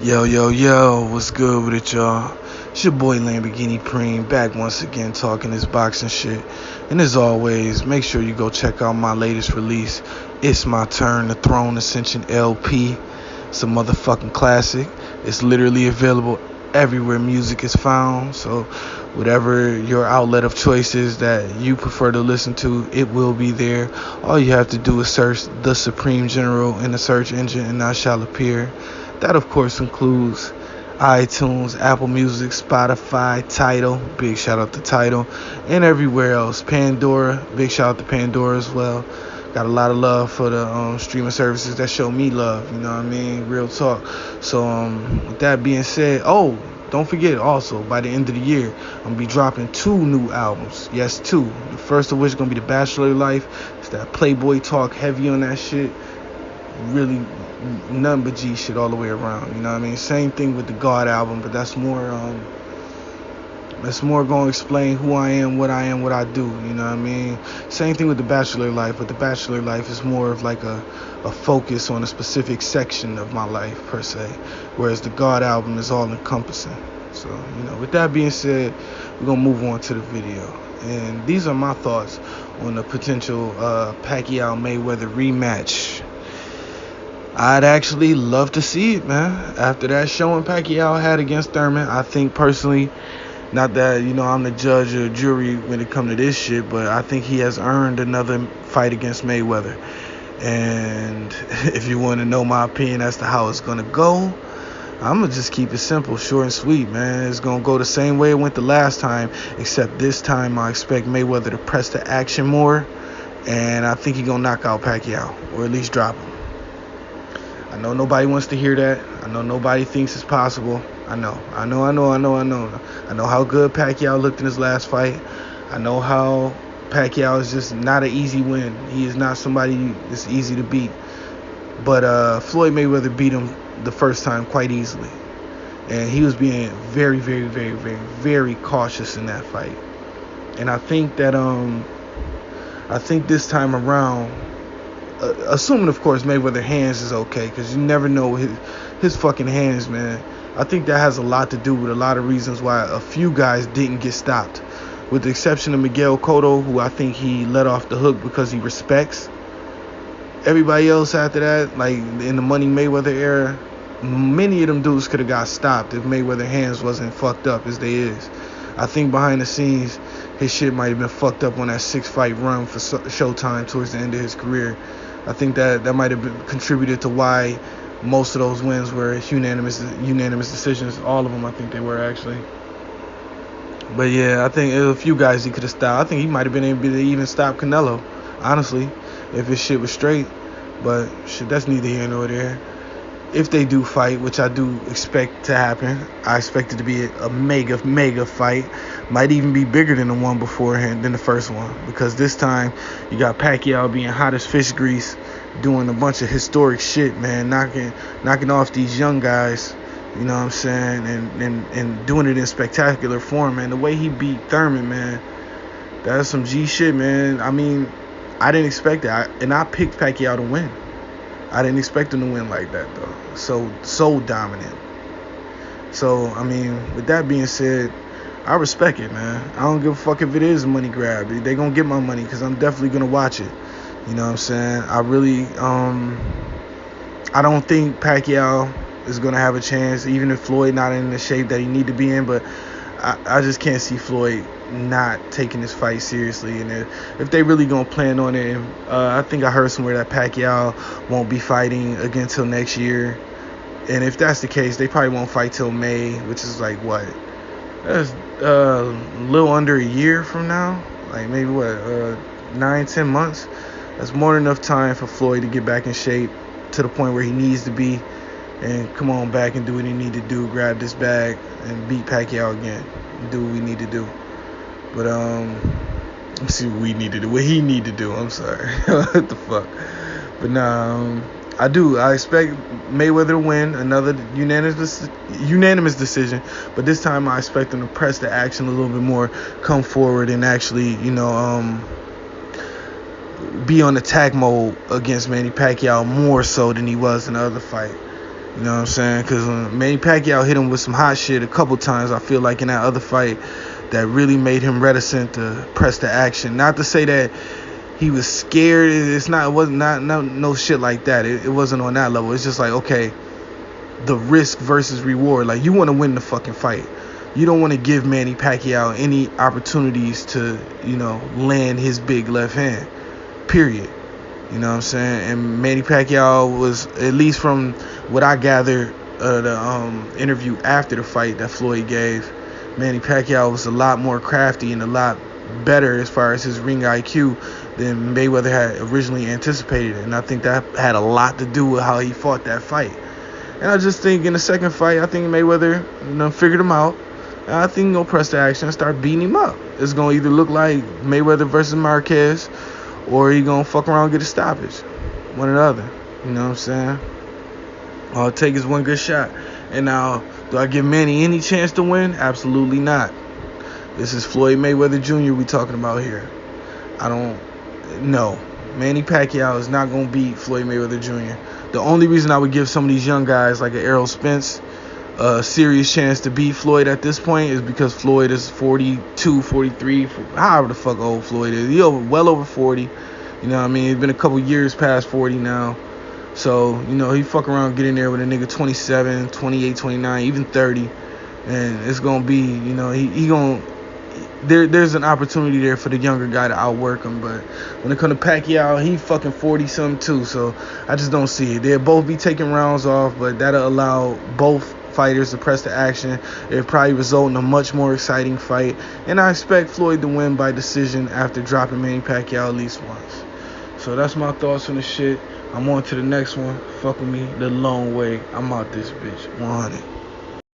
Yo, what's good with it, y'all? It's your boy Lamborghini Preem, back once again talking this boxing shit. And as always, make sure you go check out my latest release. It's My Turn, the Throne Ascension LP. It's a motherfucking classic. It's literally available everywhere music is found. So whatever your outlet of choice is that you prefer to listen to, it will be there. All you have to do is search The Supreme General in the search engine and I shall appear. That, of course, includes iTunes, Apple Music, Spotify, Tidal. Big shout out to Tidal. And everywhere else. Pandora. Big shout out to Pandora as well. Got a lot of love for the streaming services that show me love. You know what I mean? Real talk. So, with that being said, don't forget also, by the end of the year, I'm going to be dropping 2 new albums. Yes, 2. The first of which is going to be The Bachelor Life. It's that Playboy talk, heavy on that shit. Really nothing but G shit all the way around, you know what I mean? Same thing with the God album, but that's more gonna explain who I am, what I do, you know what I mean? Same thing with The Bachelor Life, but The Bachelor Life is more of like a focus on a specific section of my life per se, whereas the God album is all encompassing. So, with that being said, we're gonna move on to the video. And these are my thoughts on the potential Pacquiao Mayweather rematch. I'd actually love to see it, man. After that showing Pacquiao had against Thurman, I think personally, not that, I'm the judge or jury when it comes to this shit, but I think he has earned another fight against Mayweather. And if you want to know my opinion as to how it's going to go, I'm going to just keep it simple, short and sweet, man. It's going to go the same way it went the last time, except this time I expect Mayweather to press the action more, and I think he's going to knock out Pacquiao, or at least drop him. I know nobody wants to hear that. I know nobody thinks it's possible. I know how good Pacquiao looked in his last fight. I know how Pacquiao is just not an easy win. He is not somebody that's easy to beat. But Floyd Mayweather beat him the first time quite easily. And he was being very, very, very, very, very cautious in that fight. And I think that this time around, assuming, of course, Mayweather's hands is okay, because you never know his fucking hands, man. I think that has a lot to do with a lot of reasons why a few guys didn't get stopped, with the exception of Miguel Cotto, who I think he let off the hook because he respects. Everybody else after that, like in the Money Mayweather era, many of them dudes could have got stopped if Mayweather's hands wasn't fucked up as they is. I think behind the scenes, his shit might have been fucked up on that 6-fight run for Showtime towards the end of his career. I think that might have contributed to why most of those wins were unanimous decisions. All of them, I think they were, actually. But yeah, I think a few guys he could have stopped. I think he might have been able to even stop Canelo, honestly, if his shit was straight. But shit, that's neither here nor there. If they do fight, which I do expect to happen, I expect it to be a mega fight. Might even be bigger than the one beforehand, than the first one. Because this time, you got Pacquiao being hot as fish grease, doing a bunch of historic shit, man. Knocking off these young guys, you know what I'm saying? And doing it in spectacular form, man. The way he beat Thurman, man, that's some G shit, man. I mean, I didn't expect that. And I picked Pacquiao to win. I didn't expect him to win like that, though. So dominant. So, I mean, with that being said, I respect it, man. I don't give a fuck if it is a money grab. They gonna get my money because I'm definitely gonna watch it. You know what I'm saying? I really, I don't think Pacquiao is gonna have a chance, even if Floyd not in the shape that he need to be in. But I just can't see Floyd not taking this fight seriously. And if they really gonna plan on it, I think I heard somewhere that Pacquiao won't be fighting again till next year. And if that's the case, they probably won't fight till May, which is like what? That's a little under a year from now. Like maybe 9-10 months. That's more than enough time for Floyd to get back in shape to the point where he needs to be and come on back and do what he need to do, grab this bag and beat Pacquiao again, and do what we need to do. But let's see what we need to do. What he need to do. I'm sorry. What the fuck? But nah, I expect Mayweather to win another unanimous decision. But this time I expect him to press the action a little bit more, come forward and actually, be on attack mode against Manny Pacquiao more so than he was in the other fight. You know what I'm saying? Because Manny Pacquiao hit him with some hot shit a couple times, I feel like, in that other fight, that really made him reticent to press the action. Not to say that he was scared. It wasn't no shit like that. It wasn't on that level. It's just like, okay, the risk versus reward. Like, you want to win the fucking fight. You don't want to give Manny Pacquiao any opportunities to, land his big left hand. Period. You know what I'm saying? And Manny Pacquiao was, at least from what I gathered, the interview after the fight that Floyd gave, Manny Pacquiao was a lot more crafty and a lot better as far as his ring IQ than Mayweather had originally anticipated. And I think that had a lot to do with how he fought that fight. And I just think in the second fight, I think Mayweather figured him out. And I think he's going to press the action and start beating him up. It's going to either look like Mayweather versus Marquez, or he going to fuck around and get a stoppage. One or the other. You know what I'm saying? All it takes is one good shot. And now, do I give Manny any chance to win? Absolutely not. This is Floyd Mayweather Jr. we talking about here. I don't know. Manny Pacquiao is not going to beat Floyd Mayweather Jr. The only reason I would give some of these young guys like an Errol Spence a serious chance to beat Floyd at this point is because Floyd is 42, 43, however the fuck old Floyd is. He's well over 40. You know what I mean? It's been a couple years past 40 now. So, he fuck around, get in there with a nigga 27, 28, 29, even 30. And it's going to be, he going to... There's an opportunity there for the younger guy to outwork him, but when it comes to Pacquiao, he fucking 40-something too, so I just don't see it. They'll both be taking rounds off, but that'll allow both fighters to press the action. It'll probably result in a much more exciting fight, and I expect Floyd to win by decision after dropping Manny Pacquiao at least once. So that's my thoughts on the shit. I'm on to the next one. Fuck with me the long way. I'm out this bitch. 100.